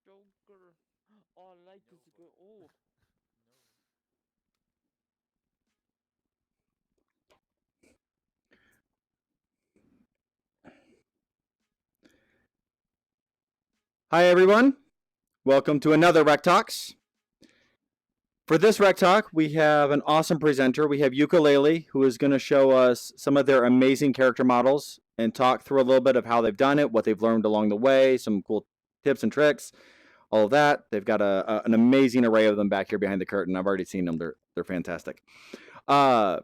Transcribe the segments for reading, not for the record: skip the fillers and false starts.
Joker. Oh, I like this girl. Oh. Hi, everyone. Welcome to another Rec Talks. For this Rec Talk, we have an awesome presenter. We have Ukelele, who is going to show us some of their amazing character models and talk through a little bit of how they've done it, what they've learned along the way, some cool tips and tricks, all of that. They've got an amazing array of them back here behind the curtain. I've already seen them. They're fantastic. As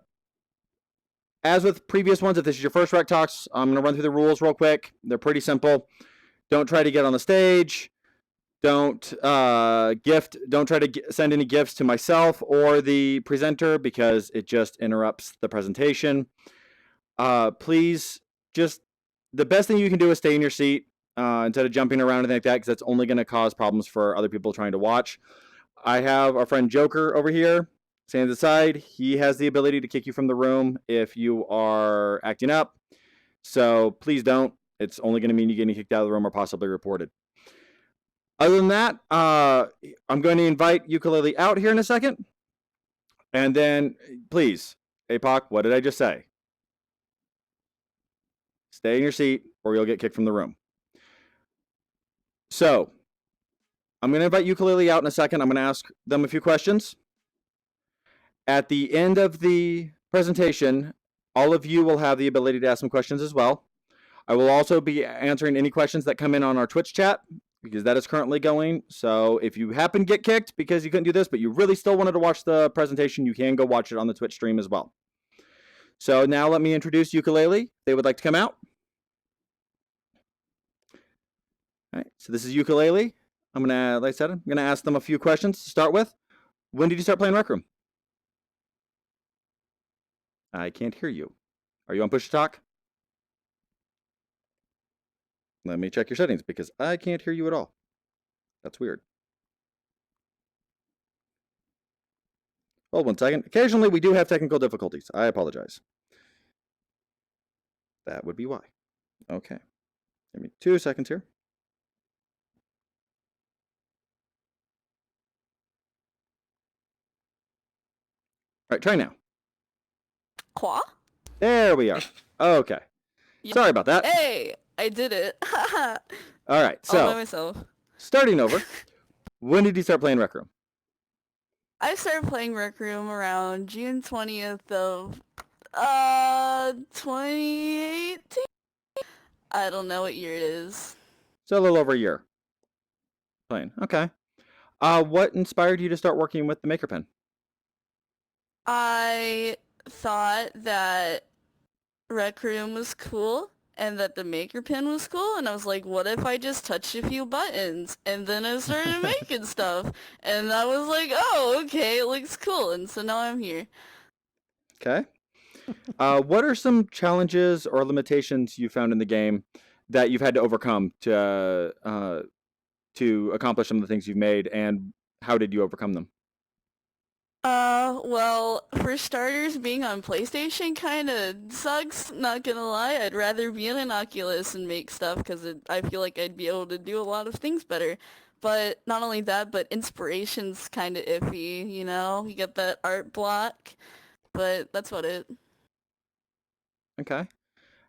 with previous ones, if this is your first Rec Talks, I'm going to run through the rules real quick. They're pretty simple. Don't try to get on the stage. Don't try to send any gifts to myself or the presenter because it just interrupts the presentation. Please, just the best thing you can do is stay in your seat instead of jumping around and anything like that, because that's only going to cause problems for other people trying to watch. I have our friend Joker over here standing to the side. He has the ability to kick you from the room if you are acting up. So please don't. It's only going to mean you getting kicked out of the room or possibly reported. Other than that, I'm going to invite Ukelele out here in a second. And then, please, APOC, what did I just say? Stay in your seat or you'll get kicked from the room. So, I'm going to invite Ukelele out in a second. I'm going to ask them a few questions. At the end of the presentation, all of you will have the ability to ask some questions as well. I will also be answering any questions that come in on our Twitch chat, because that is currently going. So if you happen to get kicked because you couldn't do this, but you really still wanted to watch the presentation, you can go watch it on the Twitch stream as well. So now let me introduce Ukelele. They would like to come out. All right, so this is Ukelele. I'm gonna, like I said, I'm gonna ask them a few questions to start with. When did you start playing Rec Room? I can't hear you. Are you on push to talk? Let me check your settings because I can't hear you at all. That's weird. Hold 1 second. Occasionally we do have technical difficulties. I apologize. That would be why. Okay. Give me 2 seconds here. All right, try now. Qua? There we are. Okay. Sorry about that. Hey, I did it. All right, All by so myself. starting over. When did you start playing Rec Room? I started playing Rec Room around June 20th of 2018. I don't know what year it is. So a little over a year. Playing. Okay. What inspired you to start working with the Maker Pen? I thought that Rec Room was cool and that the Maker Pen was cool, and I was like, what if I just touched a few buttons? And then I started making stuff, and I was like, oh, okay, it looks cool, and so now I'm here. Okay. What are some challenges or limitations you found in the game that you've had to overcome to accomplish some of the things you've made, and how did you overcome them? Well, for starters, being on PlayStation kinda sucks, not gonna lie. I'd rather be in an Oculus and make stuff because I feel like I'd be able to do a lot of things better. But not only that, but inspiration's kinda iffy, you know? You get that art block, but that's about it. Okay.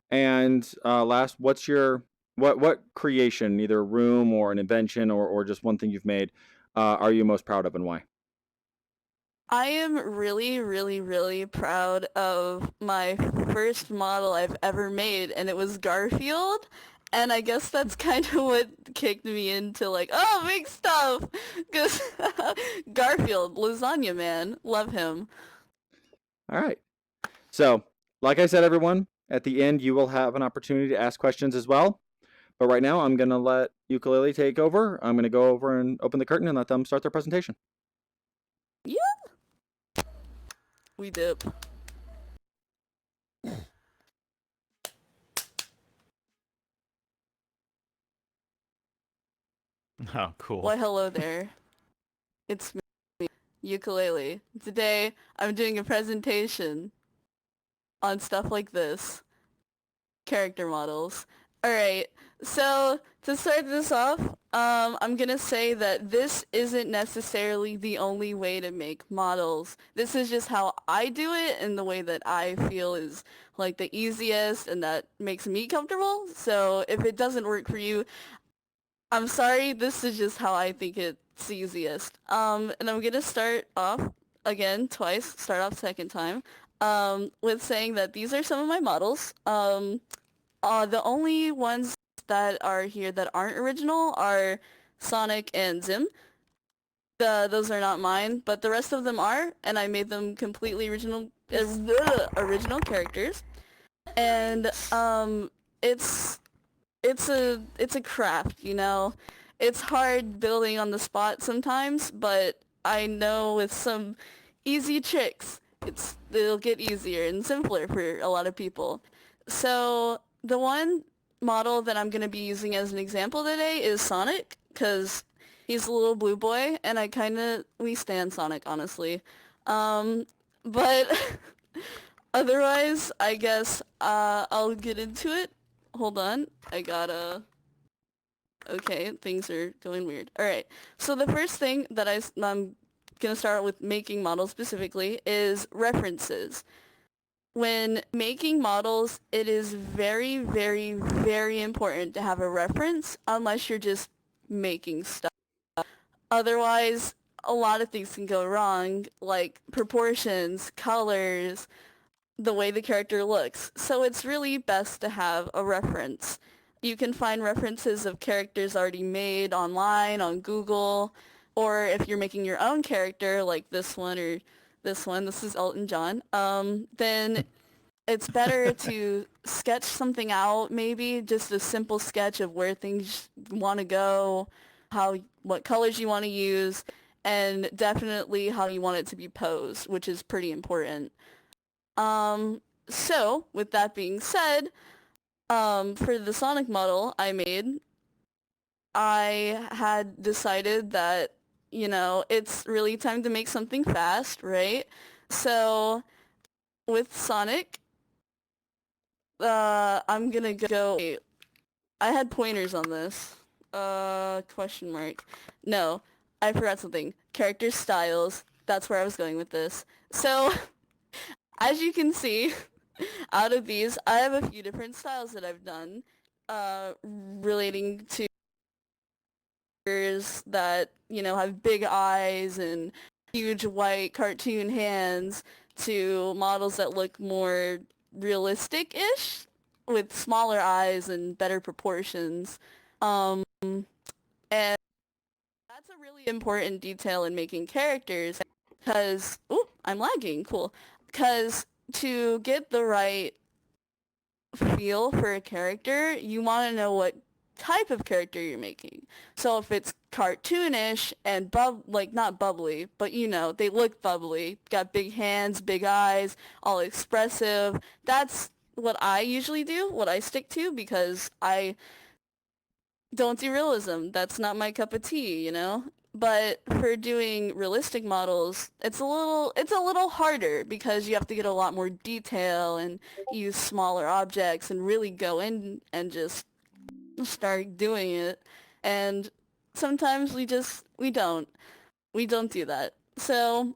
And last, what's your what creation, either a room or an invention or just one thing you've made, are you most proud of, and why? I am really, really, really proud of my first model I've ever made, and it was Garfield. And I guess that's kind of what kicked me into like, oh, make stuff! Because Garfield, Lasagna Man, love him. All right. So, like I said, everyone, at the end you will have an opportunity to ask questions as well. But right now, I'm gonna let Ukelele take over. I'm gonna go over and open the curtain and let them start their presentation. Yeah, we dip. Oh, cool. Why, hello there. It's me, Ukelele. Today, I'm doing a presentation on stuff like this. character models. Alright, so to start this off, I'm gonna say that this isn't necessarily the only way to make models. This is just how I do it and the way that I feel is like the easiest and that makes me comfortable. So if it doesn't work for you, I'm sorry, this is just how I think it's easiest. And I'm gonna start off again twice, start off second time, with saying that these are some of my models. The only ones that are here that aren't original are Sonic and Zim. Those are not mine, but the rest of them are, and I made them completely original characters. And it's it's a craft, you know. It's hard building on the spot sometimes, but I know with some easy tricks, it'll get easier and simpler for a lot of people. So the one model that I'm going to be using as an example today is Sonic, because he's a little blue boy, and we stand Sonic, honestly. But otherwise, I guess I'll get into it. Hold on, I gotta... Okay, things are going weird. Alright, so the first thing that I'm gonna start with making models specifically is references. When making models, it is very, very, very important to have a reference unless you're just making stuff. Otherwise, a lot of things can go wrong, like proportions, colors, the way the character looks. So it's really best to have a reference. You can find references of characters already made online, on Google, or if you're making your own character, like this one or this one, this is Elton John, then it's better to sketch something out, maybe just a simple sketch of where things want to go, what colors you want to use, and definitely how you want it to be posed, which is pretty important. So with that being said, for the Sonic model I made, I had decided that, you know, it's really time to make something fast, right? So with Sonic, I'm gonna go... Wait, I had pointers on this. Question mark. No, I forgot something. Character styles. That's where I was going with this. So, as you can see, out of these, I have a few different styles that I've done, relating to characters that, you know, have big eyes and huge white cartoon hands, to models that look more realistic-ish with smaller eyes and better proportions. And that's a really important detail in making characters, because... Ooh, I'm lagging. Cool. Because to get the right feel for a character, you want to know what type of character you're making. So if it's cartoonish and not bubbly, but you know, they look bubbly, got big hands, big eyes, all expressive, that's what I usually do, what I stick to, because I don't do realism. That's not my cup of tea, you know? But for doing realistic models, it's a little harder, because you have to get a lot more detail and use smaller objects and really go in and just start doing it. And sometimes we don't do that. So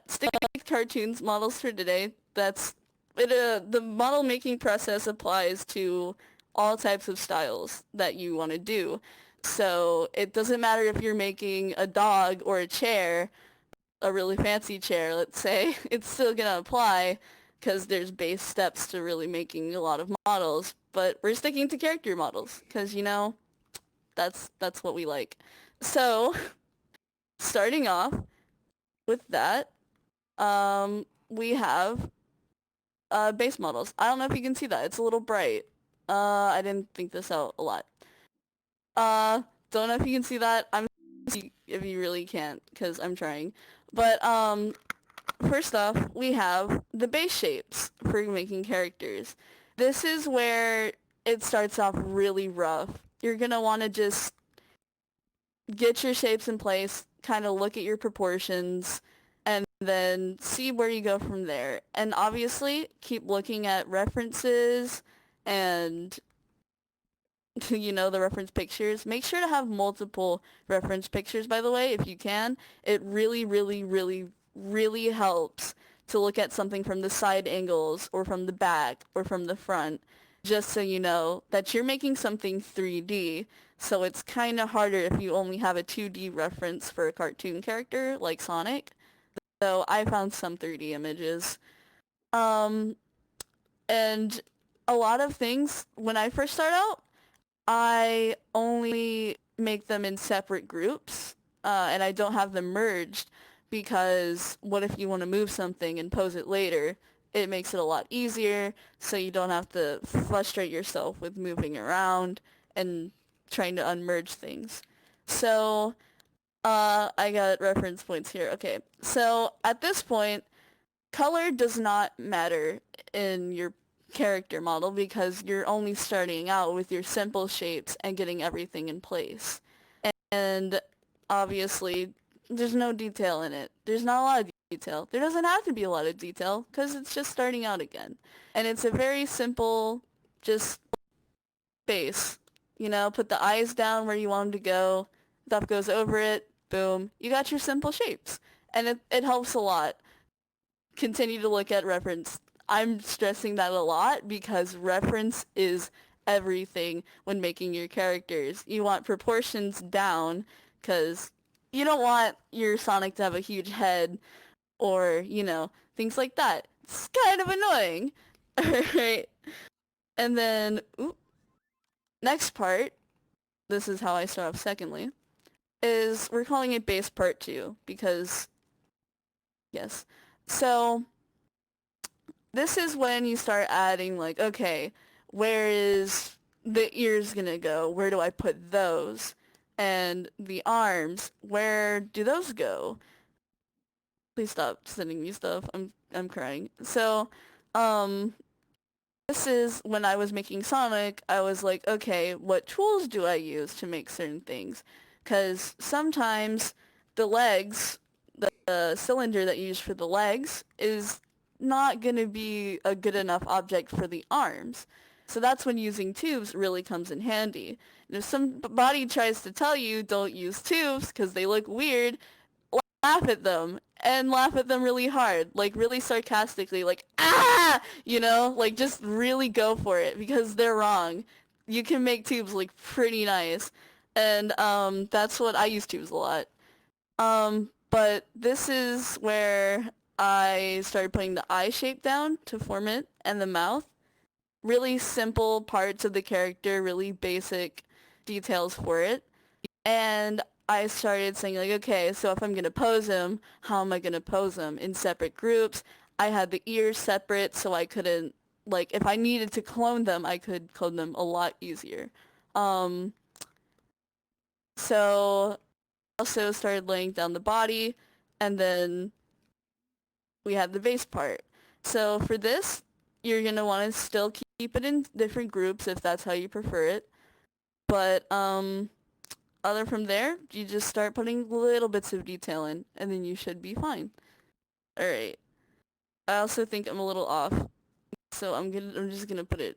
sticking with cartoons models for today, the model making process applies to all types of styles that you want to do. So it doesn't matter if you're making a dog or a chair, a really fancy chair, let's say, it's still gonna apply, because there's base steps to really making a lot of models. But we're sticking to character models, because, you know, that's what we like. So starting off with that, we have base models. I don't know if you can see that. It's a little bright. I didn't think this out a lot. Don't know if you can see that. I'm if you really can't, because I'm trying. But first off, we have the base shapes for making characters. This is where it starts off really rough. You're gonna want to just get your shapes in place, kind of look at your proportions, and then see where you go from there. And obviously, keep looking at references and you know, the reference pictures. Make sure to have multiple reference pictures, by the way, if you can. It really, really, really, really helps to look at something from the side angles or from the back or from the front, just so you know that you're making something 3D. So it's kind of harder if you only have a 2D reference for a cartoon character like Sonic. So I found some 3D images. Um, and a lot of things, when I first start out, I only make them in separate groups, and I don't have them merged because what if you want to move something and pose it later? It makes it a lot easier, so you don't have to frustrate yourself with moving around and trying to unmerge things. So, I got reference points here. Okay, so at this point, color does not matter in your character model because you're only starting out with your simple shapes and getting everything in place. And obviously, there's no detail in it. There's not a lot of detail. There doesn't have to be a lot of detail because it's just starting out again. And it's a very simple, just base. You know, put the eyes down where you want them to go. Stuff goes over it. Boom. You got your simple shapes. And it helps a lot. Continue to look at reference. I'm stressing that a lot because reference is everything when making your characters. You want proportions down because you don't want your Sonic to have a huge head or, you know, things like that. It's kind of annoying. Alright. And then, next part, this is how I start off secondly, is we're calling it base part 2 because, yes. So, this is when you start adding, like, okay, where is the ears gonna go? Where do I put those? And the arms, where do those go? Please stop sending me stuff. I'm crying. So, this is when I was making Sonic, I was like, okay, what tools do I use to make certain things? Because sometimes the legs, the cylinder that you use for the legs is not going to be a good enough object for the arms. So that's when using tubes really comes in handy. And if somebody tries to tell you don't use tubes because they look weird, laugh at them and laugh at them really hard, like really sarcastically, like, ah, you know, like just really go for it because they're wrong. You can make tubes look pretty nice. And that's what I use tubes a lot. But this is where I started putting the eye shape down to form it and the mouth. Really simple parts of the character, really basic details for it. And I started saying like, okay, so if I'm going to pose him, how am I going to pose him? In separate groups. I had the ears separate so I couldn't, like, if I needed to clone them, I could clone them a lot easier. So also started laying down the body, and then we had the base part. So for this, you're going to want to still keep it in different groups if that's how you prefer it. But other from there, you just start putting little bits of detail in, and then you should be fine. Alright. I also think I'm a little off, so I'm just gonna put it,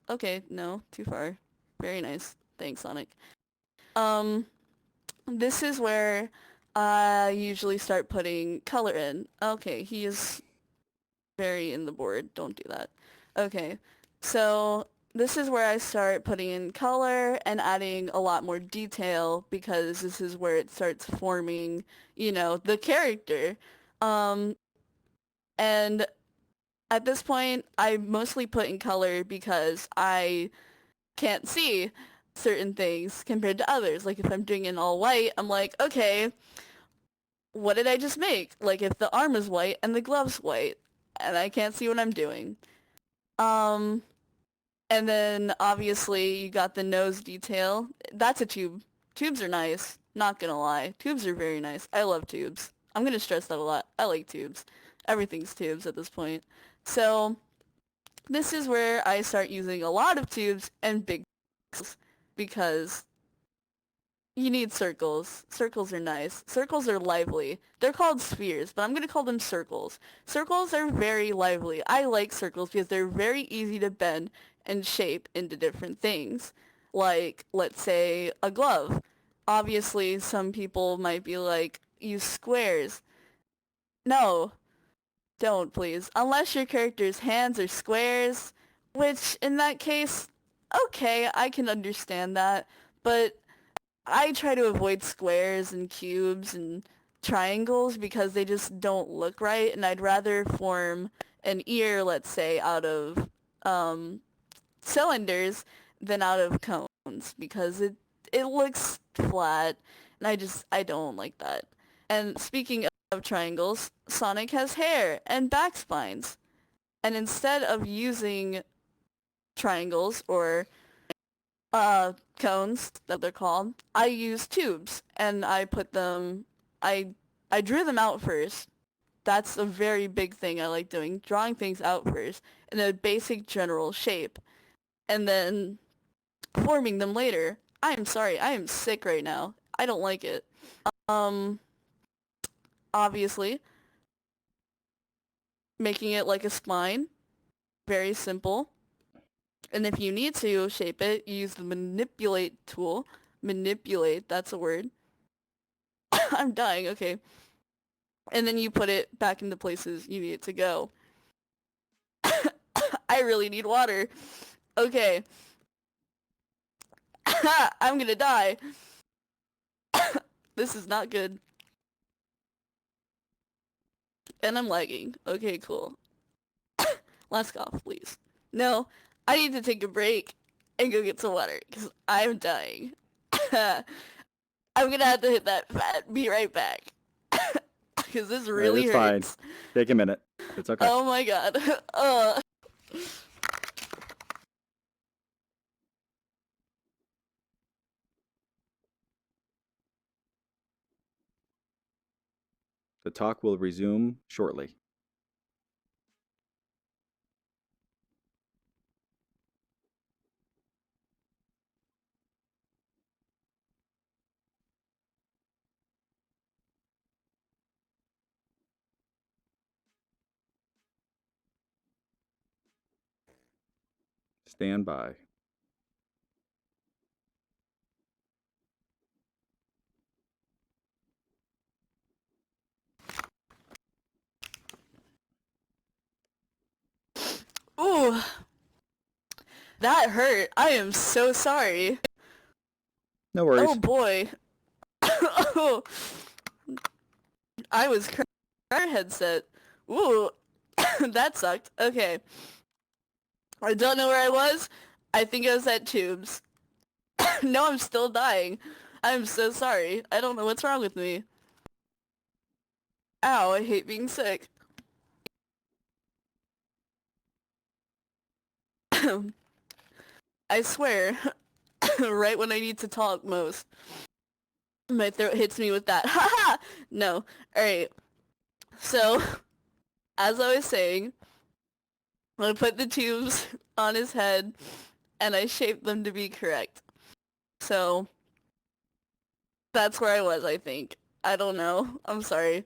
okay, no, too far. Very nice. Thanks, Sonic. This is where I usually start putting color in. Okay, he is very in the board. Don't do that. Okay, so this is where I start putting in color and adding a lot more detail because this is where it starts forming, you know, the character. And at this point, I mostly put in color because I can't see certain things compared to others. Like if I'm doing it in all white, I'm like, okay, what did I just make? Like if the arm is white and the glove's white and I can't see what I'm doing. And then obviously you got the nose detail. That's a tube. Tubes are nice. Not gonna lie. Tubes are very nice. I love tubes. I'm gonna stress that a lot. I like tubes. Everything's tubes at this point. So this is where I start using a lot of tubes and big because You need circles. Circles are nice. Circles are lively. They're called spheres, but I'm going to call them circles. Circles are very lively. I like circles because they're very easy to bend and shape into different things. Like, let's say, a glove. Obviously, some people might be like, use squares. No, don't please. Unless your character's hands are squares, which in that case, okay, I can understand that. But I try to avoid squares and cubes and triangles because they just don't look right, and I'd rather form an ear, let's say, out of um, cylinders than out of cones because it looks flat, and I don't like that. And speaking of triangles, Sonic has hair and back spines, and instead of using triangles or cones that they're called, I use tubes and I put them, I drew them out first. That's a very big thing I like doing, drawing things out first in a basic general shape and then forming them later. I am sorry, I am sick right now. I don't like it. Um, obviously, making it like a spine, very simple. And if you need to shape it, use the manipulate tool. Manipulate, that's a word. I'm dying, okay. And then you put it back in the places you need it to go. I really need water. Okay. I'm gonna die. This is not good. And I'm lagging. Okay, cool. Last cough, please. No, I need to take a break and go get some water, because I'm dying. I'm gonna have to hit that fat. Be right back. Because this really it's hurts. fine. Take a minute. It's okay. Oh my god. The talk will resume shortly. Stand by. Ooh. That hurt. I am so sorry. No worries. Oh boy. Oh. I was our headset. Ooh. That sucked. Okay. I don't know where I was. I think I was at tubes. No, I'm still dying. I'm so sorry. I don't know what's wrong with me. Ow, I hate being sick. I swear, right when I need to talk most, my throat hits me with that. Haha! No. Alright. So, as I was saying, I put the tubes on his head, and I shaped them to be correct. So, that's where I was, I think. I don't know. I'm sorry. You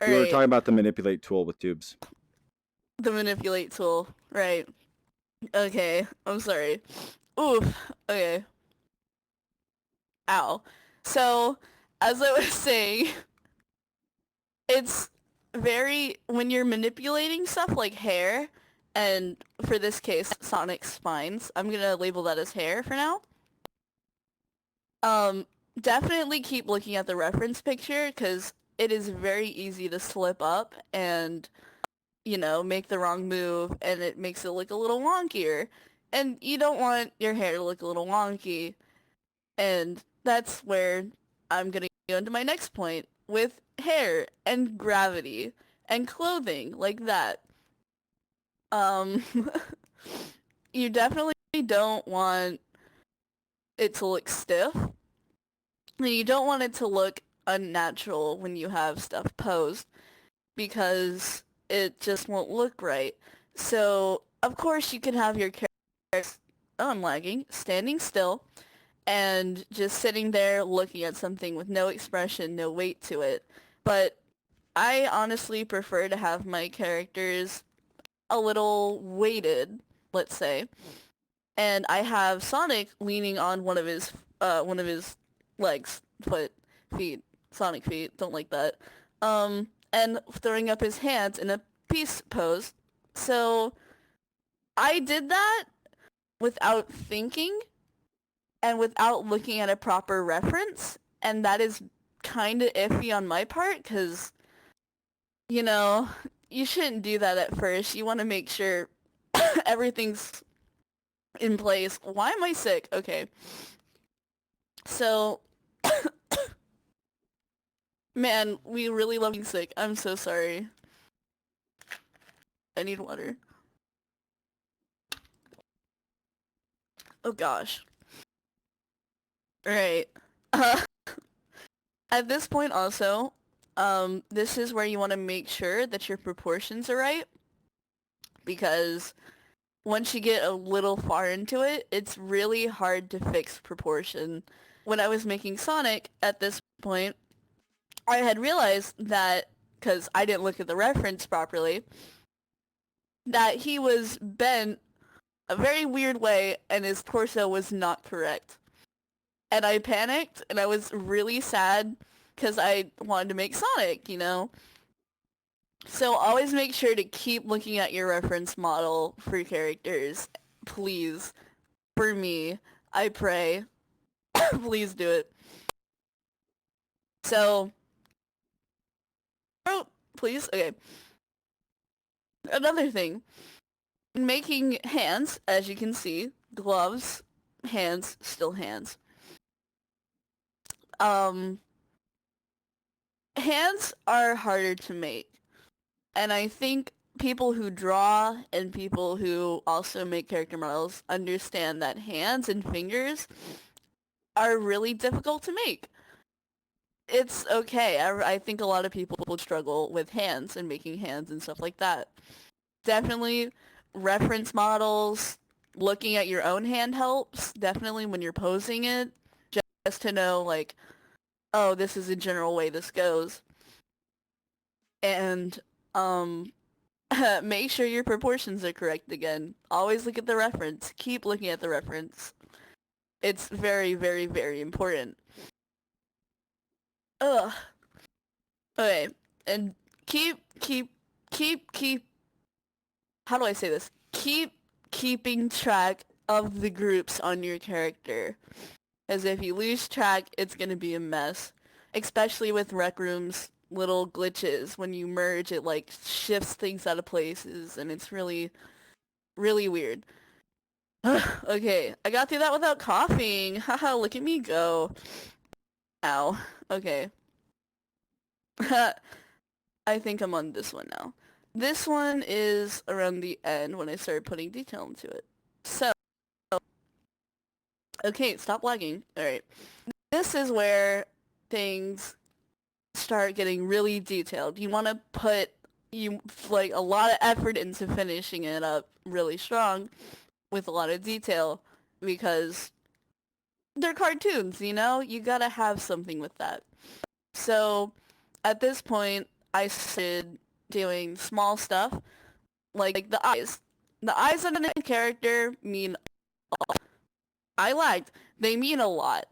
were Alright. talking about the manipulate tool with tubes. The manipulate tool. Right. Okay. I'm sorry. Oof. Okay. Ow. So, as I was saying, it's very, when you're manipulating stuff like hair, and for this case, Sonic's spines, I'm gonna label that as hair for now. Definitely keep looking at the reference picture, because it is very easy to slip up and, you know, make the wrong move, and it makes it look a little wonkier. And you don't want your hair to look a little wonky. And that's where I'm gonna go into my next point with hair and gravity and clothing like that. Um, you definitely don't want it to look stiff. And you don't want it to look unnatural when you have stuff posed because it just won't look right. So, of course, you can have your character, oh, I'm lagging, standing still, and just sitting there looking at something with no expression, no weight to it. But I honestly prefer to have my characters a little weighted, let's say. And I have Sonic leaning on one of his legs, feet, Sonic feet, don't like that. And throwing up his hands in a peace pose. So I did that without thinking and without looking at a proper reference, and that is kind of iffy on my part because, you know, you shouldn't do that at first. You want to make sure everything's in place. Why am I sick? Okay. So, man, we really love being sick. I'm so sorry. I need water. Oh gosh. Alright. At this point also, this is where you want to make sure that your proportions are right, because once you get a little far into it, it's really hard to fix proportion. When I was making Sonic at this point, I had realized that, because I didn't look at the reference properly, that he was bent a very weird way and his torso was not correct. And I panicked and I was really sad because I wanted to make Sonic, you know? So always make sure to keep looking at your reference model for characters. Please. For me. I pray. Please do it. So... Oh, please? Okay. Another thing. Making hands, as you can see, gloves, hands, still hands. Hands are harder to make. And I think people who draw and people who also make character models understand that hands and fingers are really difficult to make. It's okay. I think a lot of people would struggle with hands and making hands and stuff like that. Definitely reference models, looking at your own hand helps, definitely when you're posing it, just to know, like, oh, this is a general way this goes. And, make sure your proportions are correct again. Always look at the reference. Keep looking at the reference. It's very, very, very important. Ugh. Okay, and keep, how do I say this? Keep keeping track of the groups on your character. As if you lose track, it's gonna be a mess. Especially with Rec Room's little glitches. When you merge, it like shifts things out of places, and it's really, really weird. Okay, I got through that without coughing. Haha, look at me go. Ow. Okay. I think I'm on this one now. This one is around the end when I started putting detail into it. So, okay, stop lagging. Alright. This is where things start getting really detailed. You want to put like a lot of effort into finishing it up really strong with a lot of detail because they're cartoons, you know? You gotta have something with that. So, at this point, I started doing small stuff, like the eyes. The eyes on a character mean a lot. I lagged. They mean a lot.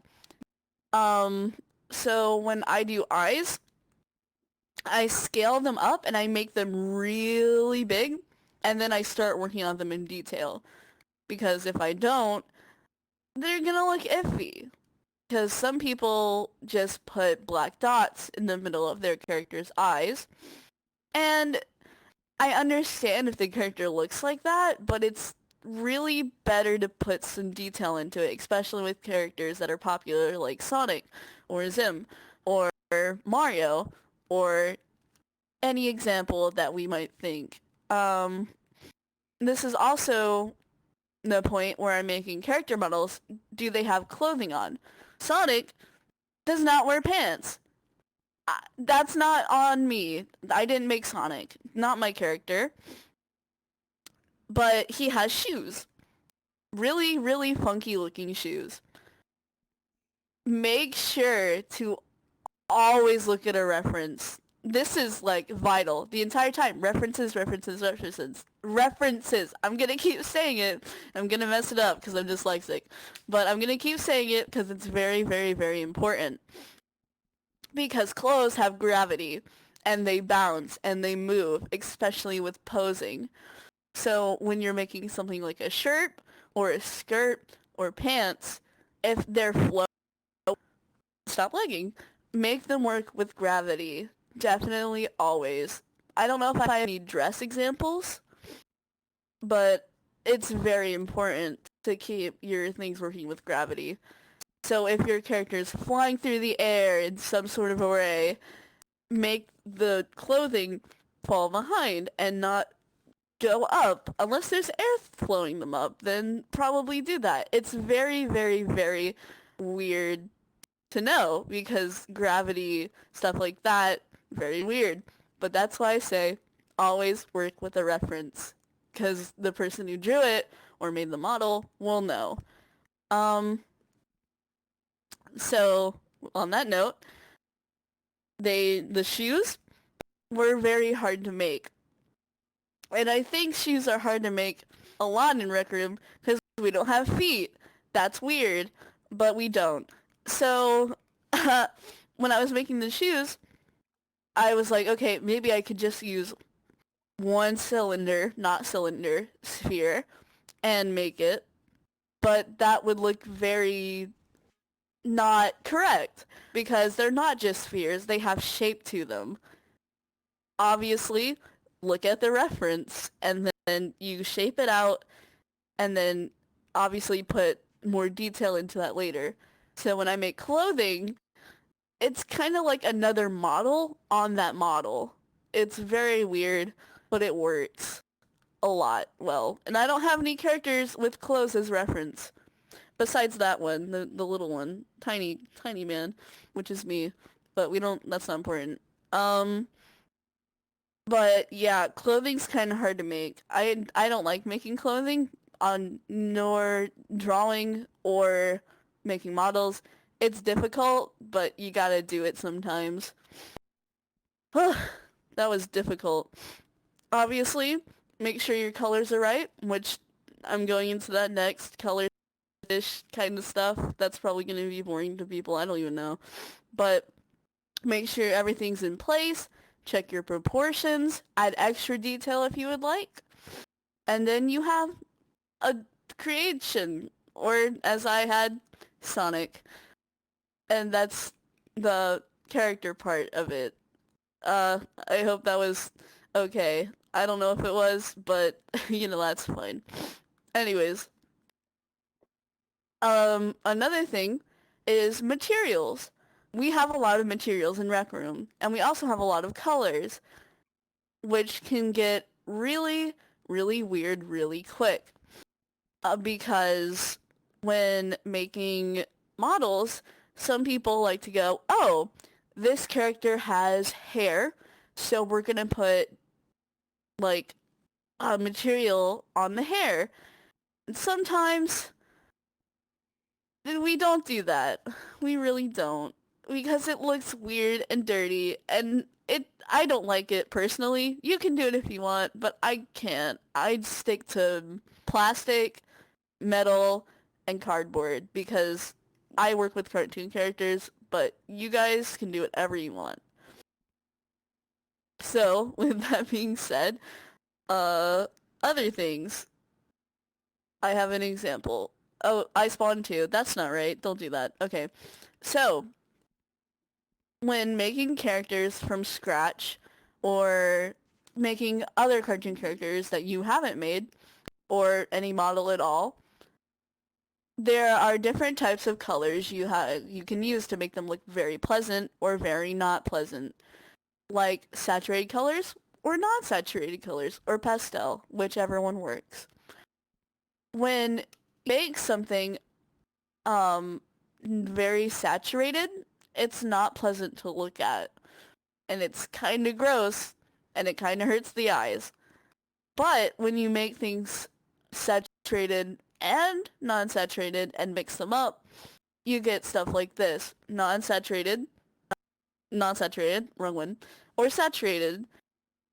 So when I do eyes, I scale them up and I make them really big, and then I start working on them in detail. Because if I don't, they're gonna look iffy. Because some people just put black dots in the middle of their character's eyes, and I understand if the character looks like that, but it's really better to put some detail into it, especially with characters that are popular like Sonic, or Zim, or Mario, or any example that we might think. This is also the point where I'm making character models. Do they have clothing on? Sonic does not wear pants. That's not on me. I didn't make Sonic. Not my character. But he has shoes. Really, really funky looking shoes. make sure to always look at a reference. This is like vital the entire time. References, references, references, references. I'm gonna keep saying it. I'm gonna mess it up because I'm dyslexic, but I'm gonna keep saying it because it's very, very, very important. Because clothes have gravity, and they bounce and they move, especially with posing. So when you're making something like a shirt or a skirt or pants, if they're flow, stop legging. Make them work with gravity. Definitely always. I don't know if I have any dress examples, but it's very important to keep your things working with gravity. So if your character is flying through the air in some sort of array, make the clothing fall behind and not go up. Unless there's air flowing them up, then probably do that. It's very, very, very weird to know because gravity, stuff like that, very weird. But that's why I say always work with a reference because the person who drew it or made the model will know. So on that note, the shoes were very hard to make. And I think shoes are hard to make a lot in Rec Room because we don't have feet. That's weird, but we don't. So when I was making the shoes, I was like, okay, maybe I could just use one cylinder, not cylinder, sphere, and make it. But that would look very not correct because they're not just spheres, they have shape to them. Obviously, look at the reference and then you shape it out and then obviously put more detail into that later. So when I make clothing, it's kind of like another model on that model. It's very weird, but it works a lot well. And I don't have any characters with clothes as reference. Besides that one, the little one, tiny man, which is me. But that's not important. But yeah, clothing's kind of hard to make. I don't like making clothing nor drawing or making models. It's difficult, but you gotta do it sometimes. That was difficult. Obviously, make sure your colors are right, which I'm going into that next. Color-ish kind of stuff. That's probably going to be boring to people. I don't even know. But make sure everything's in place. Check your proportions. Add extra detail if you would like. And then you have a creation. Or, as I had, Sonic. And that's the character part of it. I hope that was okay. I don't know if it was, but, that's fine. Anyways. Another thing is materials. We have a lot of materials in Rec Room, and we also have a lot of colors, which can get really, really weird really quick. Because when making models, some people like to go, oh, this character has hair, so we're going to put, like, a material on the hair. And sometimes we don't do that. We really don't. Because it looks weird and dirty, and I don't like it personally. You can do it if you want, but I can't. I'd stick to plastic, metal, and cardboard because I work with cartoon characters, but you guys can do whatever you want. So, with that being said, other things. I have an example. Oh, I spawned too. That's not right. Don't do that. Okay. So, when making characters from scratch or making other cartoon characters that you haven't made or any model at all, there are different types of colors you can use to make them look very pleasant or very not pleasant, like saturated colors or non-saturated colors or pastel, whichever one works. When you make something very saturated, it's not pleasant to look at, and it's kind of gross, and it kind of hurts the eyes. But when you make things saturated and non-saturated and mix them up, you get stuff like this. Non-saturated, wrong one, or saturated.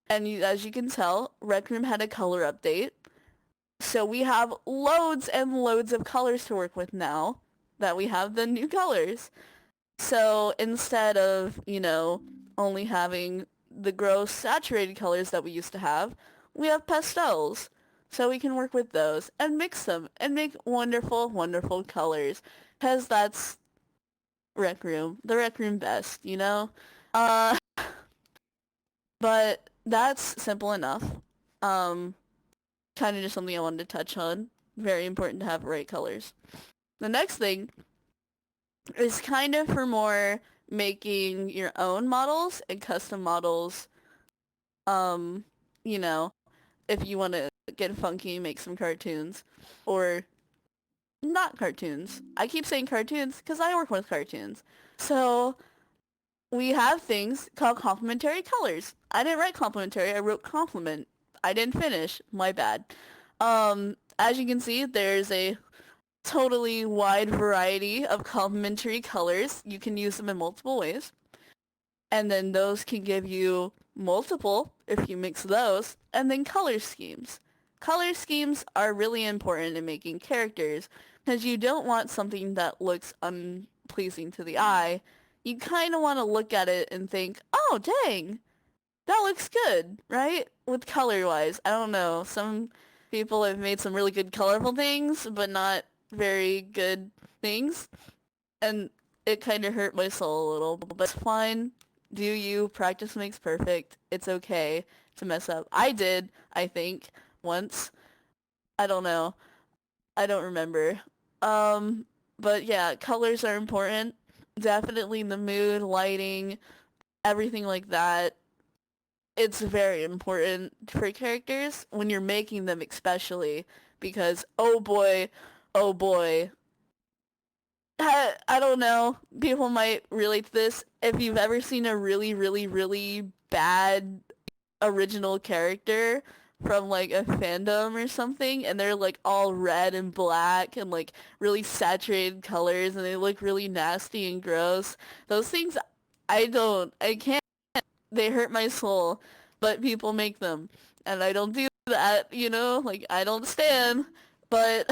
And as you can tell, Rec Room had a color update. So we have loads and loads of colors to work with now that we have the new colors. So instead of, only having the gross saturated colors that we used to have, we have pastels. So we can work with those and mix them and make wonderful, wonderful colors. Because that's Rec Room. The Rec Room best, Uh, but that's simple enough. Kind of just something I wanted to touch on. Very important to have right colors. The next thing is kind of for more making your own models and custom models. Um, you know, if you want to get funky, make some cartoons. Or not cartoons. I keep saying cartoons because I work with cartoons. So we have things called complementary colors. I didn't write complementary, I wrote complement. I didn't finish, my bad. As you can see, there's a totally wide variety of complementary colors. You can use them in multiple ways. And then those can give you multiple if you mix those. And then color schemes. Color schemes are really important in making characters because you don't want something that looks unpleasing to the eye. You kind of want to look at it and think, oh, dang, that looks good, right? With color-wise. I don't know. Some people have made some really good colorful things, but not very good things. And it kind of hurt my soul a little, but it's fine. Do you. Practice makes perfect. It's okay to mess up. I did, I think, once. I don't know. I don't remember. But yeah, colors are important. Definitely the mood, lighting, everything like that. It's very important for characters when you're making them especially because oh boy, I don't know, people might relate to this. If you've ever seen a really, really, really bad original character from like a fandom or something and they're like all red and black and like really saturated colors and they look really nasty and gross, those things I can't, they hurt my soul, but people make them, and I don't do that, like I don't stand, but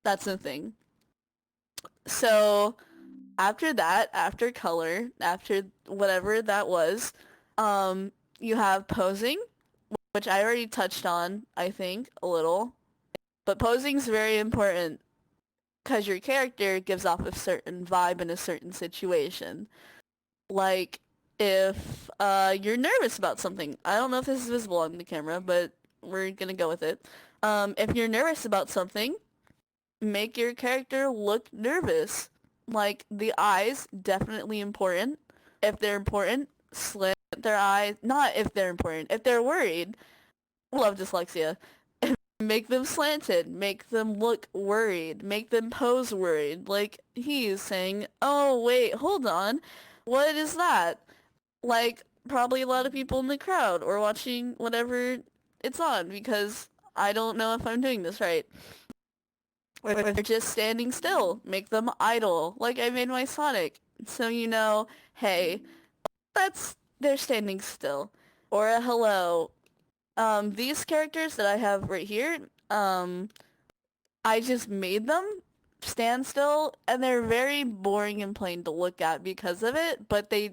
that's the thing. So after that, after color, after whatever that was, you have posing, which I already touched on, I think, a little. But posing is very important because your character gives off a certain vibe in a certain situation. Like, if you're nervous about something. I don't know if this is visible on the camera, but we're gonna go with it. If you're nervous about something, make your character look nervous. Like, the eyes, definitely important. If they're important, slant their eyes. Not if they're important. If they're worried, love dyslexia. Make them slanted. Make them look worried. Make them pose worried. Like, he's saying, oh, wait, hold on. What is that? Like, probably a lot of people in the crowd or watching whatever it's on because I don't know if I'm doing this right. Or they're just standing still. Make them idle, like I made my Sonic. So hey, they're standing still. Or a hello. These characters that I have right here, I just made them stand still, and they're very boring and plain to look at because of it, but the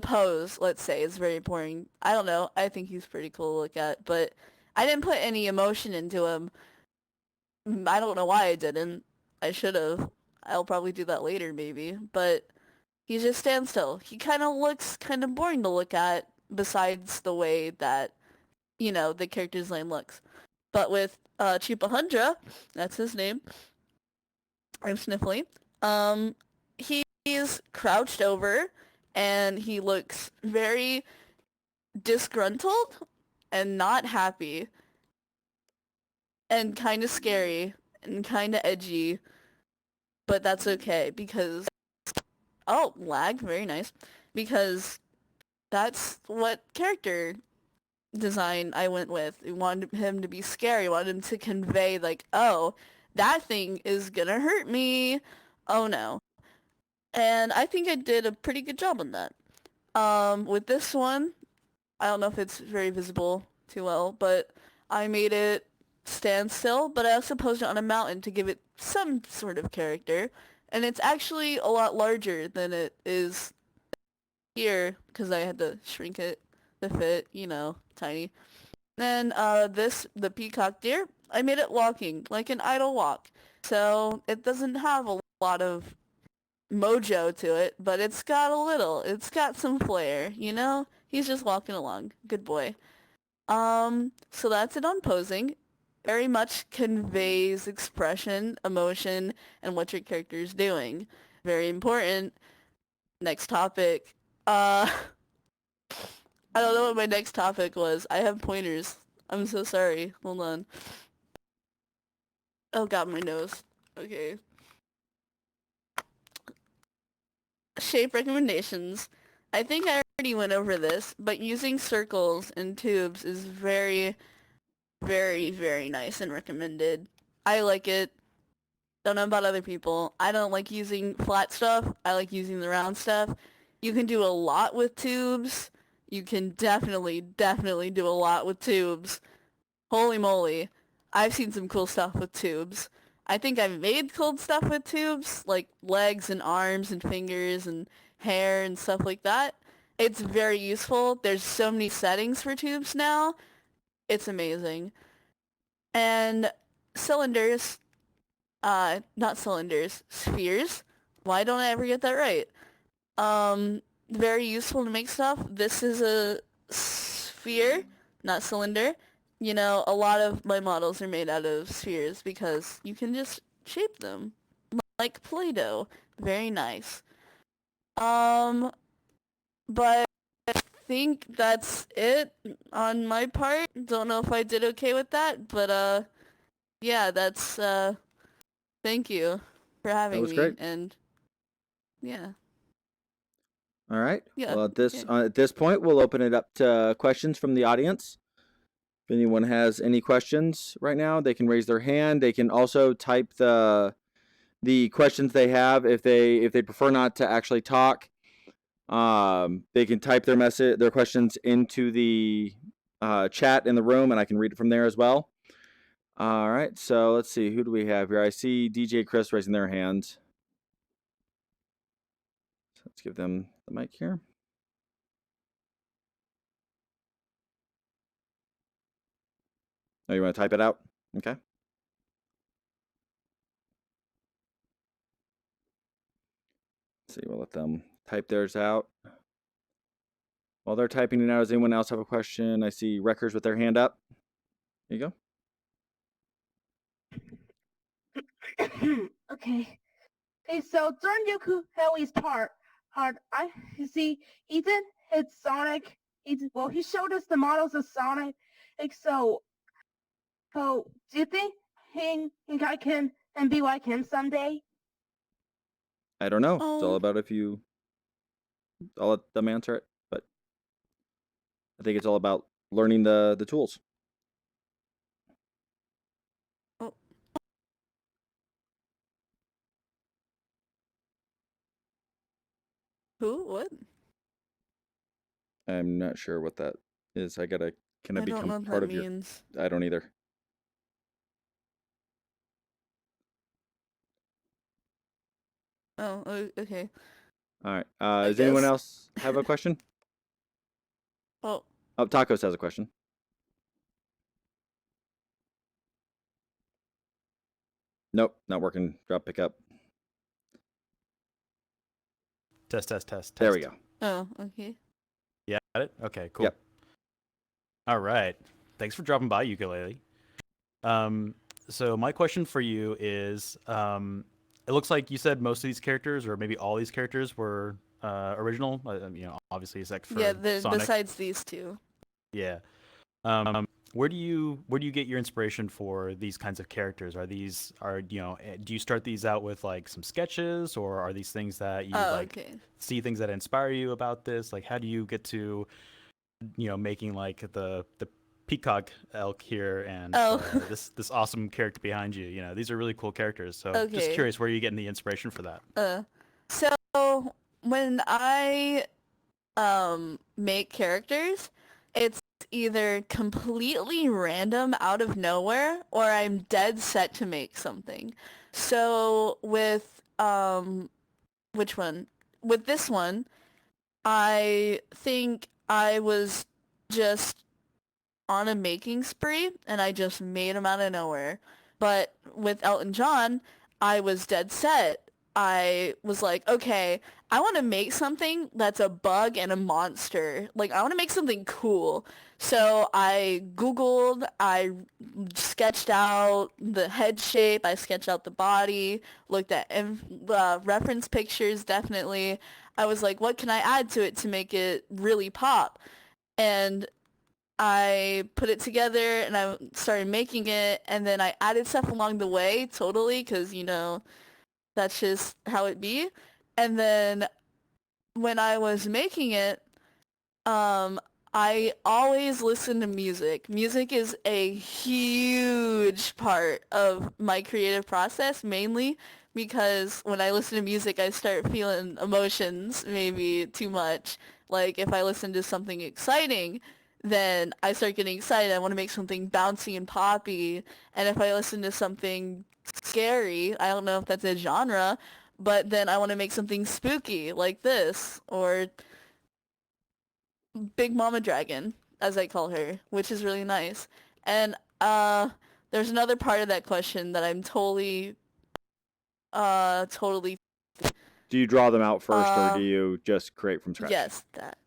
pose, let's say, is very boring. I don't know, I think he's pretty cool to look at, but I didn't put any emotion into him. I don't know why I didn't. I should have. I'll probably do that later, maybe, but he just stands still. He kind of looks kind of boring to look at, besides the way that, the character design looks. But with Chupahundra, that's his name, I'm sniffly, he's crouched over, and he looks very disgruntled and not happy, and kind of scary, and kind of edgy, but that's okay, because, oh, lag, very nice, because that's what character design I went with. We wanted him to be scary. We wanted him to convey, like, oh, that thing is gonna hurt me. Oh no. And I think I did a pretty good job on that. With this one, I don't know if it's very visible too well, but I made it stand still, but I also posed it on a mountain to give it some sort of character. And it's actually a lot larger than it is here, because I had to shrink it to fit, tiny. Then the peacock deer, I made it walking, like an idle walk. So it doesn't have a lot of mojo to it, but it's got a little. It's got some flair, He's just walking along. Good boy. So that's it on posing. Very much conveys expression, emotion, and what your character is doing. Very important. Next topic. I don't know what my next topic was. I have pointers. I'm so sorry. Hold on. Oh god, my nose. Okay. Shape recommendations. I think I already went over this, but using circles and tubes is very, very, very nice and recommended. I like it. Don't know about other people. I don't like using flat stuff. I like using the round stuff. You can do a lot with tubes. You can definitely, definitely do a lot with tubes. Holy moly. I've seen some cool stuff with tubes. I think I've made cool stuff with tubes, like legs and arms and fingers and hair and stuff like that. It's very useful. There's so many settings for tubes now. It's amazing. And cylinders, not cylinders, spheres. Why don't I ever get that right? Very useful to make stuff. This is a sphere, not cylinder. A lot of my models are made out of spheres because you can just shape them like Play-Doh. Very nice. But I think that's it on my part. Don't know if I did okay with that, but yeah, that's thank you for That having was me. great. And yeah. All right. Yeah. Well, at this point, we'll open it up to questions from the audience. If anyone has any questions right now, they can raise their hand. They can also type the questions they have if they prefer not to actually talk. They can type their questions into the chat in the room, and I can read it from there as well. All right. So let's see. Who do we have here? I see DJ Chris raising their hand. So let's give them the mic here. Oh, you want to type it out? Okay. Let's see, we'll let them type theirs out. While they're typing it out, does anyone else have a question? I see Wreckers with their hand up. There you go. Okay. Okay, so during Ukulele's part, I see Ethan hit Sonic. He showed us the models of Sonic. Like, so do you think I can and be like him someday? I don't know. It's all about I'll let them answer it, but I think it's all about learning the tools. Oh. Who? What? I'm not sure what that is. Can I become don't know what part that of means. I don't either. Oh, okay. All right. Does anyone else have a question? Oh. Oh, Tacos has a question. Nope, not working. Drop pickup. Test. There we go. Oh, okay. Yeah, got it? Okay, cool. Yep. All right. Thanks for dropping by, Ukulele. So my question for you is, it looks like you said most of these characters, or maybe all these characters, were original. Obviously, except for Sonic. Besides these two. Yeah. Where do you get your inspiration for these kinds of characters? Do you start these out with like some sketches, or are these things that you see things that inspire you about this? Like, how do you get to making like the peacock elk here and Oh. this awesome character behind you. You know, these are really cool characters. So just Okay. curious where you're getting the inspiration for that. So when I make characters, it's either completely random out of nowhere or I'm dead set to make something. So with which one? With this one, I think I was just on a making spree and I just made him out of nowhere. But with Elton John, I was dead set. I was like, okay, I want to make something that's a bug and a monster. Like, I want to make something cool. So I Googled, I sketched out the head shape, I sketched out the body, looked at reference pictures, definitely. I was like, what can I add to it to make it really pop? And I put it together and I started making it, and then I added stuff along the way, totally, because, you know, that's just how it be. And then when I was making it, I always listen to music. Music is a huge part of my creative process, mainly because when I listen to music, I start feeling emotions maybe too much. Like if I listen to something exciting, then I start getting excited. I want to make something bouncy and poppy. And if I listen to something scary, I don't know if that's a genre, but then I want to make something spooky like this or Big Mama Dragon, as I call her, which is really nice. And there's another part of that question that I'm totally Do you draw them out first, or do you just create from scratch? yes, that.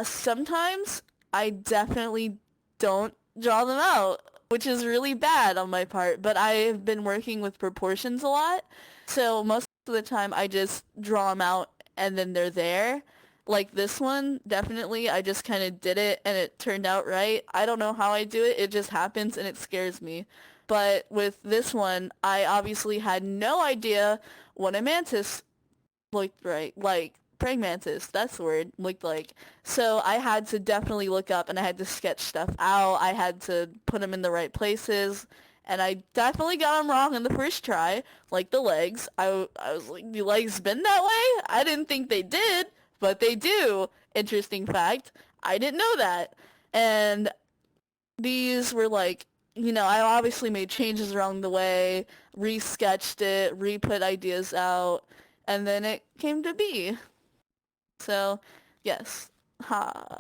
Sometimes I definitely don't draw them out, which is really bad on my part, but I've been working with proportions a lot, so most of the time I just draw them out and then they're there. Like this one, definitely, I just kind of did it and it turned out right. I don't know how I do it, it just happens and it scares me. But with this one, I obviously had no idea what a mantis looked like praying mantis, that's the word, looked like. So I had to definitely look up and I had to sketch stuff out. I had to put them in the right places. And I definitely got them wrong in the first try, like the legs. I was like, do legs bend that way? I didn't think they did, but they do. Interesting fact. I didn't know that. And these were like, you know, I obviously made changes along the way, re-sketched it, re-put ideas out, and then it came to be. So, yes. Ha.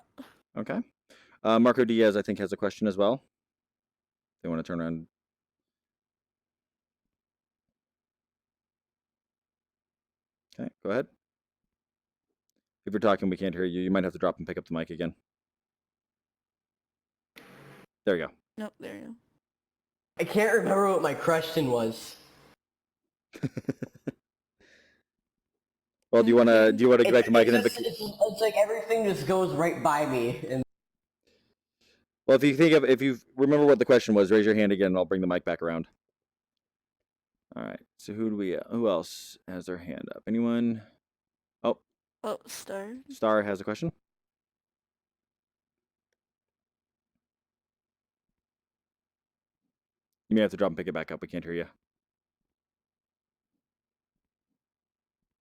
Okay. Marco Diaz, I think, has a question as well. They want to turn around. Okay, go ahead. If you're talking, we can't hear you. You might have to drop and pick up the mic again. There you go. Nope, there you go. I can't remember what my question was. Well, do you want to get back to mic and then? It's like everything just goes right by me. And Well, if you remember what the question was, raise your hand again, and I'll bring the mic back around. All right. So who else has their hand up? Anyone? Oh, Star. Star has a question. You may have to drop and pick it back up. We can't hear you.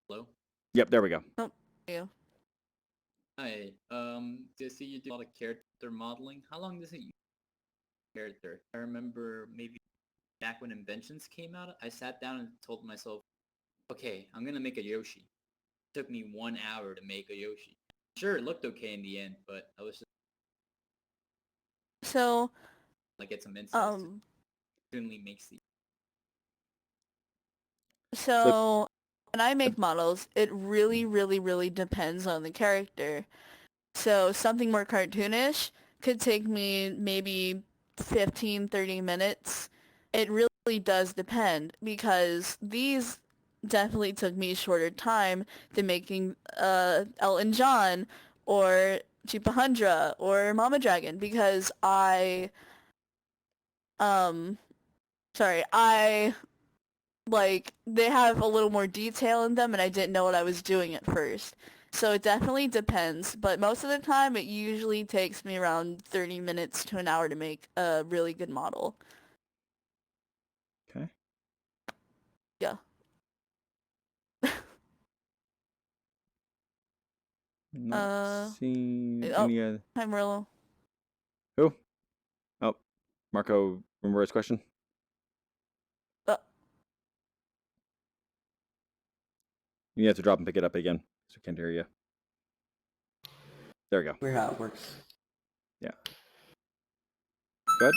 Hello? Yep, there we go. Oh, there you go. Hi. To see you do a lot of character modeling. How long does it use character? I remember maybe back when Inventions came out, I sat down and told myself, okay, I'm gonna make a Yoshi. It took me 1 hour to make a Yoshi. Sure, it looked okay in the end, but I was just So, like get some insights. um, Certainly makes the so when I make models, it really, really, really depends on the character. So something more cartoonish could take me maybe 15, 30 minutes. It really does depend because these definitely took me a shorter time than making Elton John or Chipahundra or Mama Dragon because um I like they have a little more detail in them and I didn't know what I was doing at first. So it definitely depends, but most of the time it usually takes me around 30 minutes to an hour to make a really good model. Okay. Yeah. Not seeing oh, any other. hi Merlo. Who? Oh, Marco, remember his question? Uh, You have to drop and pick it up again, so I can't hear you. There we go. Weird how it works. Yeah. Good.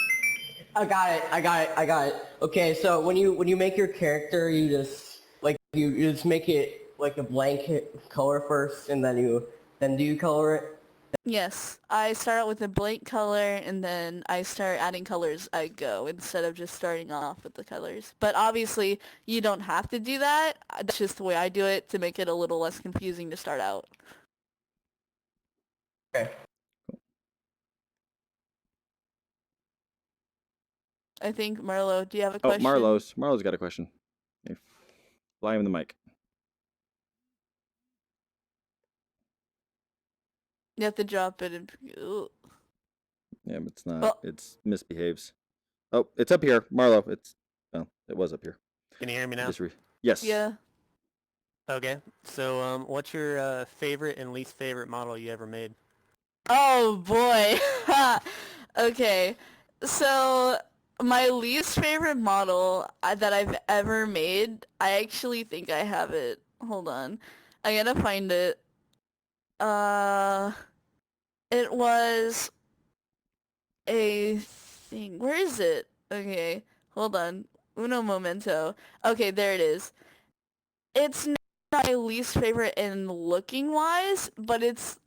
I got it. Okay, so when you make your character, you just you just make it like a blank color first, and then do you color it? yes, I start out with a blank color and then I start adding colors as I go instead of just starting off with the colors. But obviously you don't have to do that. That's just the way I do it to make it a little less confusing to start out. Okay. I think Merlo, do you have a Oh, question? Marlo's got a question. Hey, fly him the mic. You have to drop it and... Yeah, but it's not. Oh. It's misbehaves. Oh, it's up here, Marlo. It was up here. Can you hear me now? Yes. Yeah. Okay. So, what's your favorite and least favorite model you ever made? Oh boy. Okay. So my least favorite model that I've ever made, I actually think I have it. Hold on. I gotta find it. It was a thing. Where is it? Okay. Hold on. Uno momento. Okay, there it is. It's not my least favorite in looking wise, but it's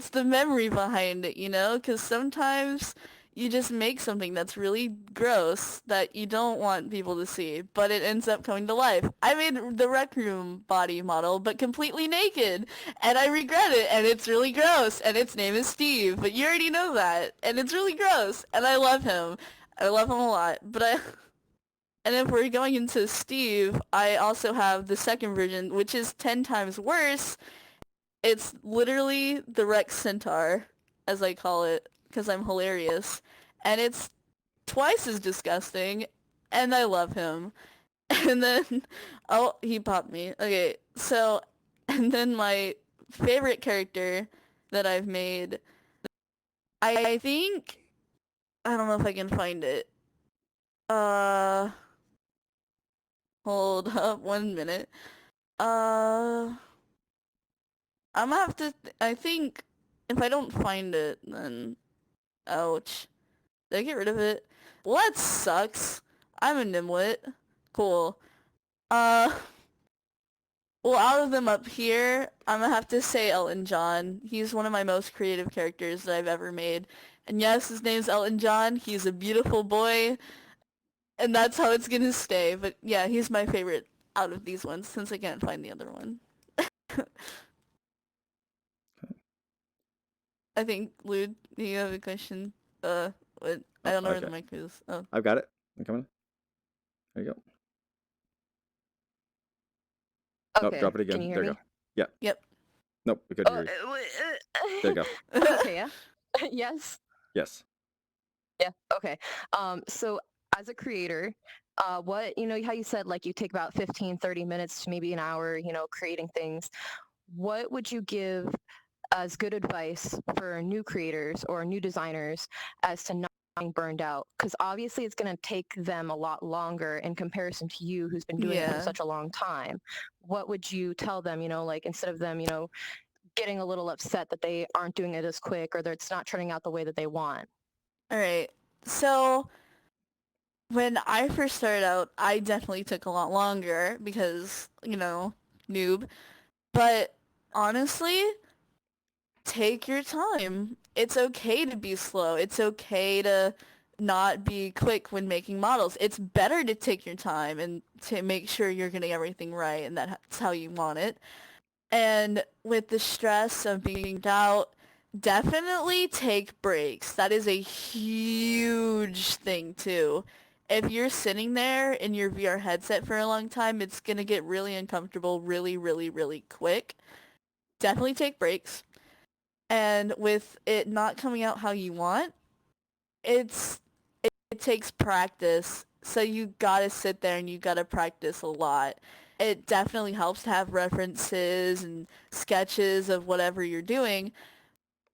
the memory behind it, you know? Because sometimes you just make something that's really gross that you don't want people to see, but it ends up coming to life. I made the Rec Room body model, but completely naked, and I regret it, and it's really gross, and its name is Steve, but you already know that, and it's really gross, and I love him. I love him a lot, but And if we're going into Steve, I also have the second version, which is 10 times worse. It's literally the Rex Centaur, as I call it, because I'm hilarious. And it's twice as disgusting, and I love him. And then, oh, he popped me. Okay, so, and then my favorite character that I've made, I think, I don't know if I can find it. Hold up 1 minute. I'm gonna have to, I think, if I don't find it, then, ouch. Did I get rid of it? Well, that sucks. I'm a nimwit. Cool. Uh, well, out of them up here, I'm gonna have to say Elton John. He's one of my most creative characters that I've ever made. And yes, his name's Elton John. He's a beautiful boy. And that's how it's gonna stay. But yeah, he's my favorite out of these ones, since I can't find the other one. I think, Lude, do you have a question? What? I don't know where the mic is. Oh. I've got it. I'm coming. There you go. Okay. Nope, drop it again. Can you hear There me? you go. Yeah. Yep. Nope, we couldn't hear you. There you go. Okay, yeah. Yes. Yes. Yeah. Okay. So as a creator, what, how you said like you take about 15, 30 minutes to maybe an hour, creating things. What would you give as good advice for new creators or new designers as to not being burned out? Because obviously it's going to take them a lot longer in comparison to you who's been doing it for such a long time. What would you tell them, like instead of them, getting a little upset that they aren't doing it as quick or that it's not turning out the way that they want? All right. So when I first started out, I definitely took a lot longer because, noob. But honestly, take your time. It's okay to be slow. It's okay to not be quick when making models. It's better to take your time and to make sure you're getting everything right and that's how you want it. And with the stress of being out, definitely take breaks. That is a huge thing too. If you're sitting there in your VR headset for a long time, it's going to get really uncomfortable really, really, really quick. definitely take breaks. And with it not coming out how you want, it takes practice. So you gotta sit there and you gotta practice a lot. It definitely helps to have references and sketches of whatever you're doing,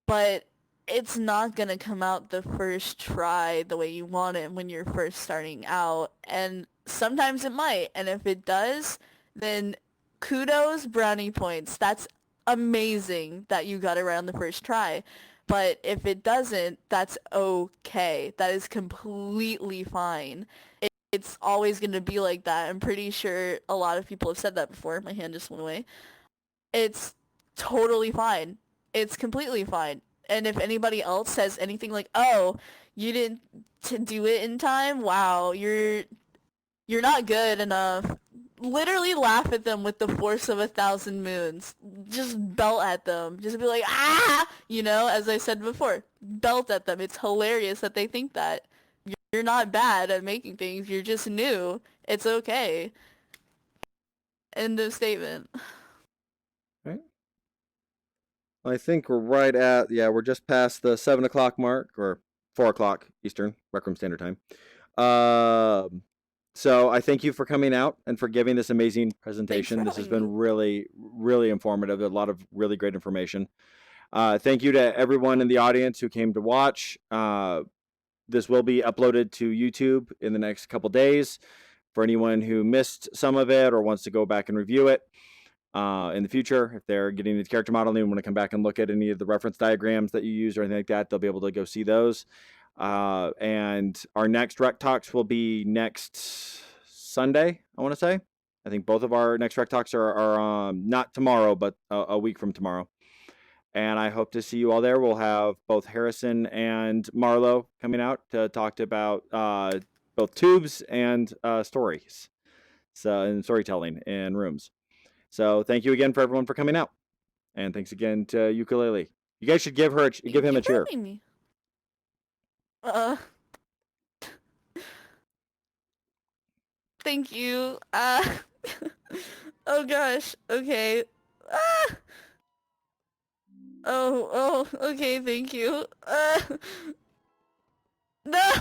but it's not gonna come out the first try the way you want it when you're first starting out. And sometimes it might. And if it does, then kudos, brownie points. That's amazing that you got it right on the first try. But if it doesn't, that's okay. That is completely fine. It's always going to be like that. I'm pretty sure a lot of people have said that before. My hand just went away. It's totally fine. It's completely fine. And if anybody else says anything like, "Oh, you didn't do it in time. Wow, you're not good enough." Literally laugh at them with the force of 1,000 moons. Just belt at them. Just be like, "Ah!" You know, as I said before, belt at them. It's hilarious that they think that. You're not bad at making things. You're just new. It's okay. End of statement. Right. I think we're right at, we're just past the 7 o'clock mark, or 4 o'clock Eastern, Rec Room Standard Time. So I thank you for coming out and for giving this amazing presentation. This has been really, really informative. A lot of really great information. Thank you to everyone in the audience who came to watch. This will be uploaded to YouTube in the next couple days for anyone who missed some of it or wants to go back and review it in the future. If they're getting into character modeling and want to come back and look at any of the reference diagrams that you use or anything like that, they'll be able to go see those. And our next Rec Talks will be next Sunday, I want to say. I think both of our next Rec Talks are not tomorrow, but a week from tomorrow. And I hope to see you all there. We'll have both Harrison and Marlo coming out to talk about both tubes and stories, and storytelling in rooms. So thank you again for everyone for coming out, and thanks again to Ukelele. You guys should give him a cheer. Me. Thank you. Oh gosh. Okay. Oh, okay, thank you. No!